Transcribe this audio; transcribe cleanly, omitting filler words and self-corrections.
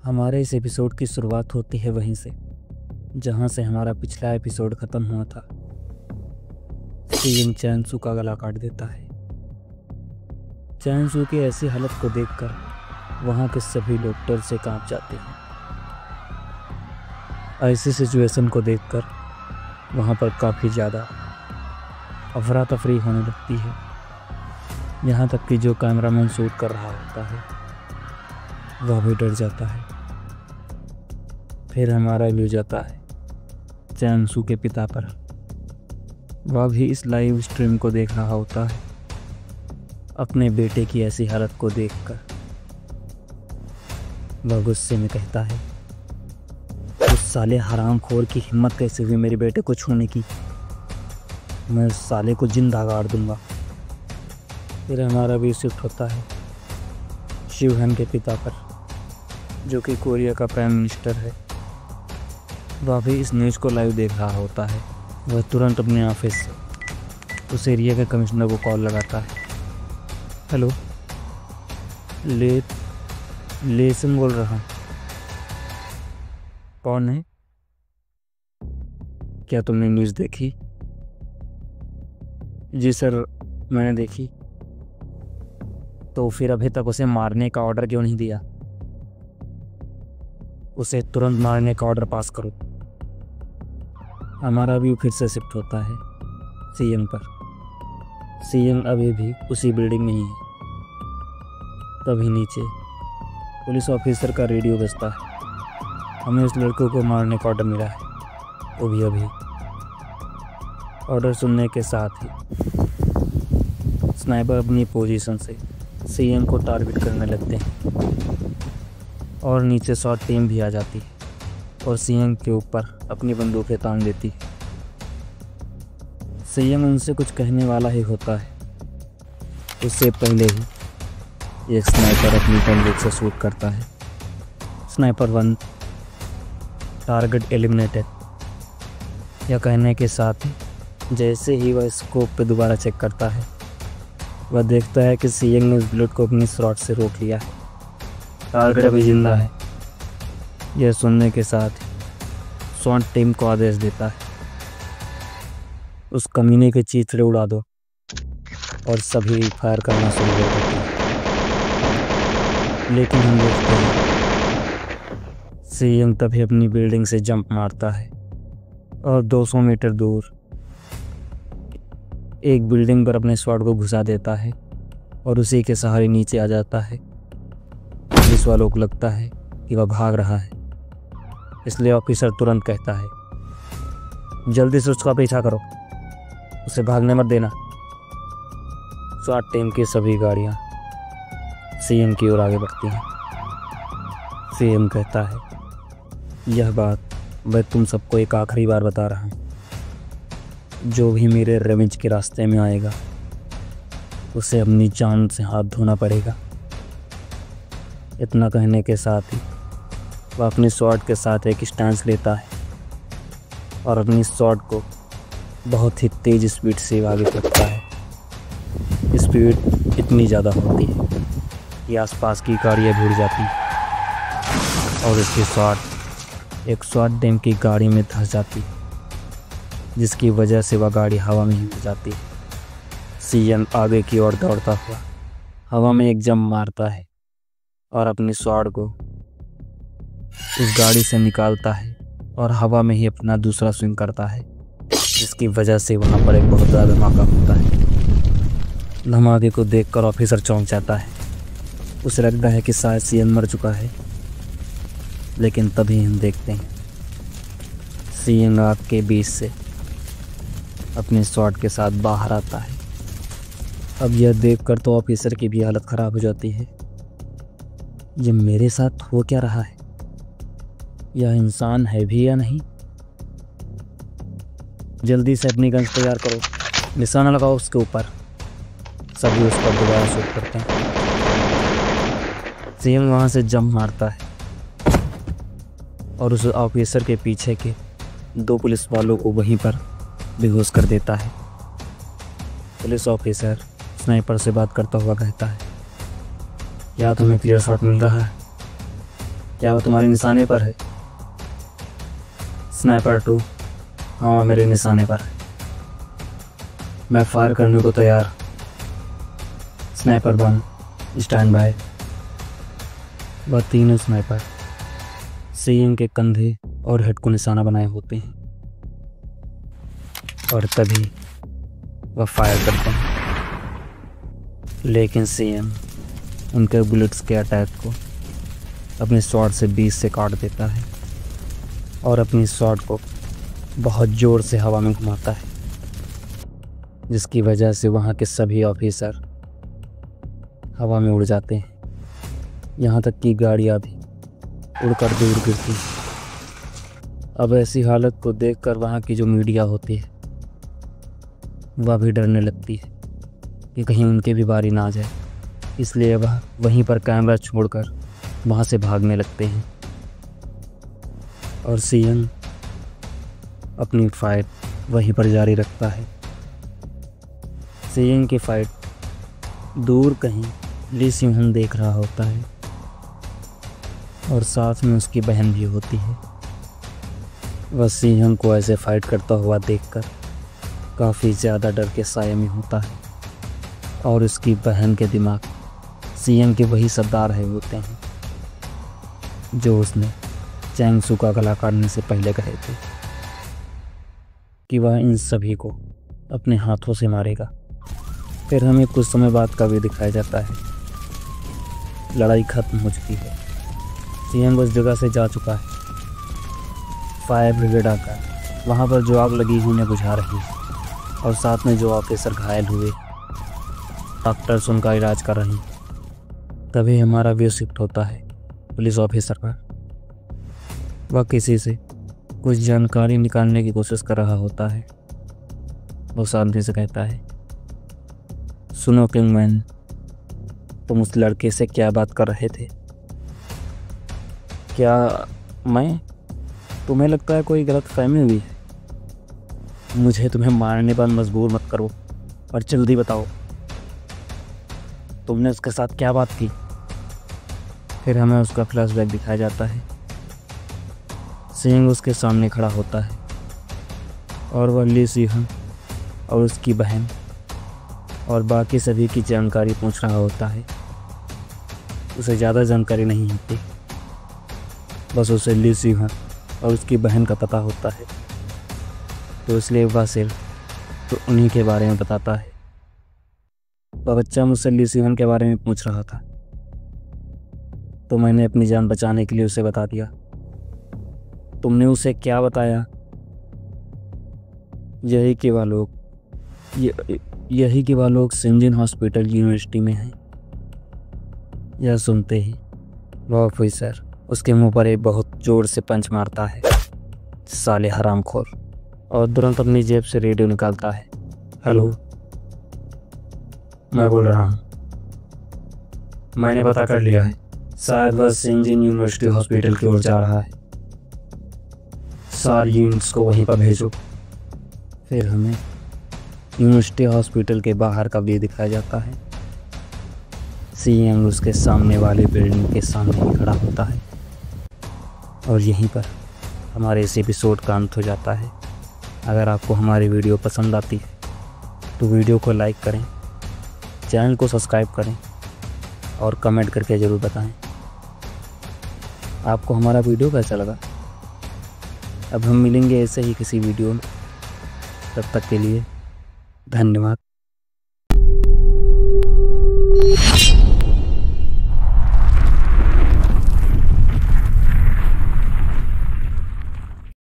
हमारे इस एपिसोड की शुरुआत होती है वहीं से जहां से हमारा पिछला एपिसोड ख़त्म हुआ था। सीएम चैनसू का गला काट देता है। चैनसू की ऐसी हालत को देखकर वहां के सभी लोग डर से कांप जाते हैं। ऐसी सिचुएशन को देखकर वहां पर काफ़ी ज़्यादा अफरा तफरी होने लगती है। यहाँ तक कि जो कैमरामैन शूट कर रहा होता है वह भी डर जाता है। फिर हमारा व्यू जाता है चैनसू के पिता पर। वह भी इस लाइव स्ट्रीम को देख रहा होता है। अपने बेटे की ऐसी हालत को देखकर वह गुस्से में कहता है, उस साले हरामखोर की हिम्मत कैसे हुई मेरे बेटे को छूने की, मैं उस साले को जिंदा गाड़ दूंगा। फिर हमारा भी शिफ्ट होता है शिवहन के पिता पर, जो कि कोरिया का प्राइम मिनिस्टर है। वह भी इस न्यूज़ को लाइव देख रहा होता है। वह तुरंत अपने ऑफिस से उस एरिया के कमिश्नर को कॉल लगाता है। हेलो, लेसन बोल रहा हूँ। कौन है? क्या तुमने न्यूज़ देखी? जी सर, मैंने देखी। तो फिर अभी तक उसे मारने का ऑर्डर क्यों नहीं दिया? उसे तुरंत मारने का ऑर्डर पास करो। हमारा व्यू फिर से शिफ्ट होता है सीएम पर। सीएम अभी भी उसी बिल्डिंग में ही है। तभी नीचे पुलिस ऑफिसर का रेडियो बजता है। हमें उस लड़के को मारने का ऑर्डर मिला है, वो भी अभी। ऑर्डर सुनने के साथ ही स्नाइपर अपनी पोजीशन से सीएम को टारगेट करने लगते हैं और नीचे शॉट टीम भी आ जाती है और सीएम के ऊपर अपनी बंदूकें तान देती है। सीएम उनसे कुछ कहने वाला ही होता है, उससे पहले ही एक स्नाइपर अपनी बंदूक से शूट करता है। Sniper 1 target eliminated. यह कहने के साथ ही जैसे ही वह स्कोप पे दोबारा चेक करता है, वह देखता है कि सीएम ने उस बुलेट को अपनी शॉट से रोक लिया है। टारगेट अभी जिंदा है। यह सुनने के साथ स्वॉट टीम को आदेश देता है, उस कमीने के चीथड़े उड़ा दो, और सभी फायर करना शुरू कर देते हैं। लेकिन हम देखते हैं सीएम तभी अपनी बिल्डिंग से जंप मारता है और 200 मीटर दूर एक बिल्डिंग पर अपने स्वॉट को घुसा देता है और उसी के सहारे नीचे आ जाता है। पुलिस वालों को लगता है कि वह भाग रहा है, इसलिए ऑफिसर तुरंत कहता है, जल्दी से उसका पीछा करो, उसे भागने मत देना। स्वॉट टीम की सभी गाड़ियां सीएम की ओर आगे बढ़ती हैं। सीएम कहता है, यह बात मैं तुम सबको एक आखिरी बार बता रहा हूँ, जो भी मेरे रेवेंज के रास्ते में आएगा उसे अपनी जान से हाथ धोना पड़ेगा। इतना कहने के साथ ही वह अपनी शॉट के साथ एक स्टैंस लेता है और अपनी शॉट को बहुत ही तेज़ स्पीड से आगे बढ़ता है। स्पीड इतनी ज़्यादा होती है कि आसपास की गाड़ियाँ भिड़ जाती हैं और इसकी शॉट एक शॉट टीम की गाड़ी में धंस जाती है, जिसकी वजह से वह गाड़ी हवा में ही उड़ जाती है। सीएम आगे की ओर दौड़ता हुआ हवा में एक जंप मारता है और अपनी शॉट को उस गाड़ी से निकालता है और हवा में ही अपना दूसरा स्विंग करता है, जिसकी वजह से वहाँ पर एक बहुत बड़ा धमाका होता है। धमाके को देखकर ऑफिसर चौंक जाता है। उसे लगता है कि शायद सीएम मर चुका है, लेकिन तभी हम देखते हैं सीएम आग के बीच से अपने शॉट के साथ बाहर आता है। अब यह देखकर तो ऑफिसर की भी हालत ख़राब हो जाती है। ये मेरे साथ हो क्या रहा है? यह इंसान है भी या नहीं? जल्दी से अपनी गन्स तैयार करो, निशाना लगाओ उसके ऊपर। सभी उस पर दोबारा शूट करते हैं। सीएम वहाँ से जंप मारता है और उस ऑफिसर के पीछे के 2 पुलिस वालों को वहीं पर बेहोश कर देता है। पुलिस ऑफिसर स्नाइपर से बात करता हुआ कहता है, क्या तुम्हें क्लियर शॉट मिल रहा है? क्या वो तुम्हारे निशाने पर है? स्नाइपर 2, हाँ मेरे निशाने पर है। मैं फायर करने को तैयार। Sniper 1 stand by. वह तीनों स्नाइपर सीएम के कंधे और हेड को निशाना बनाए होते हैं और तभी वह फायर करते हैं, लेकिन सीएम उनके बुलेट्स के अटैक को अपने शॉट से 20 से काट देता है और अपनी शॉट को बहुत ज़ोर से हवा में घुमाता है, जिसकी वजह से वहाँ के सभी ऑफिसर हवा में उड़ जाते हैं। यहाँ तक कि गाड़ियाँ भी उड़कर दूर गिरती हैं। अब ऐसी हालत को देखकर वहाँ की जो मीडिया होती है वह भी डरने लगती है कि कहीं उनके भी बारी ना आ जाए, इसलिए वह वहीं पर कैमरा छोड़कर वहाँ से भागने लगते हैं और सीएम अपनी फाइट वहीं पर जारी रखता है। सीएम की फाइट दूर कहीं ली सिंहन देख रहा होता है और साथ में उसकी बहन भी होती है। वह सीएम को ऐसे फाइट करता हुआ देखकर काफ़ी ज़्यादा डर के साये में होता है और उसकी बहन के दिमाग सीएम के वही सरदार है होते हैं जो उसने चैंग सू का गला काटने से पहले कहे थे कि वह इन सभी को अपने हाथों से मारेगा। फिर हमें कुछ समय बाद का भी दिखाया जाता है। लड़ाई खत्म हो चुकी है, सीएम उस जगह से जा चुका है। फायर ब्रिगेड आकर वहाँ पर जो आग लगी हुई उन्हें बुझा रही है और साथ में जो ऑफिसर घायल हुए डॉक्टर्स उनका इलाज कर रहे हैं। तभी हमारा व्यू शिफ्ट होता है पुलिस ऑफिसर पर। वह किसी से कुछ जानकारी निकालने की कोशिश कर रहा होता है। वो सामने से कहता है, सुनो किंगमैन, तुम उस लड़के से क्या बात कर रहे थे? क्या मैं? तुम्हें लगता है कोई गलत फहमी हुई है? मुझे तुम्हें मारने पर मजबूर मत करो और जल्दी बताओ तुमने उसके साथ क्या बात की। फिर हमें उसका फ्लैशबैक दिखाया जाता है। सिंह उसके सामने खड़ा होता है और वह ली सिंह और उसकी बहन और बाकी सभी की जानकारी पूछ रहा होता है। उसे ज़्यादा जानकारी नहीं होती, बस उसे ली सिंह और उसकी बहन का पता होता है, तो इसलिए वह सिर्फ तो उन्हीं के बारे में बताता है। वह बच्चा मुझसे ली सिंह के बारे में पूछ रहा था, तो मैंने अपनी जान बचाने के लिए उसे बता दिया। तुमने उसे क्या बताया? यही कि वह लोग सिंजिन हॉस्पिटल यूनिवर्सिटी में हैं। यह सुनते ही वह ऑफिसर उसके मुंह पर एक बहुत ज़ोर से पंच मारता है, साले हरामखोर, और तुरंत अपनी जेब से रेडियो निकालता है। हेलो, मैं बोल रहा हूँ, मैंने पता कर लिया है, शायद वह सिंजिन यूनिवर्सिटी हॉस्पिटल की ओर जा रहा है। सारे यूनिट्स को वहीं पर भेजो। फिर हमें यूनिवर्सिटी हॉस्पिटल के बाहर का व्यू दिखाया जाता है। सीएम उसके सामने वाले बिल्डिंग के सामने ही खड़ा होता है और यहीं पर हमारे इस एपिसोड का अंत हो जाता है। अगर आपको हमारी वीडियो पसंद आती है तो वीडियो को लाइक करें, चैनल को सब्सक्राइब करें और कमेंट करके ज़रूर बताएं आपको हमारा वीडियो कैसा लगा। अब हम मिलेंगे ऐसे ही किसी वीडियो में, तब तक के लिए धन्यवाद।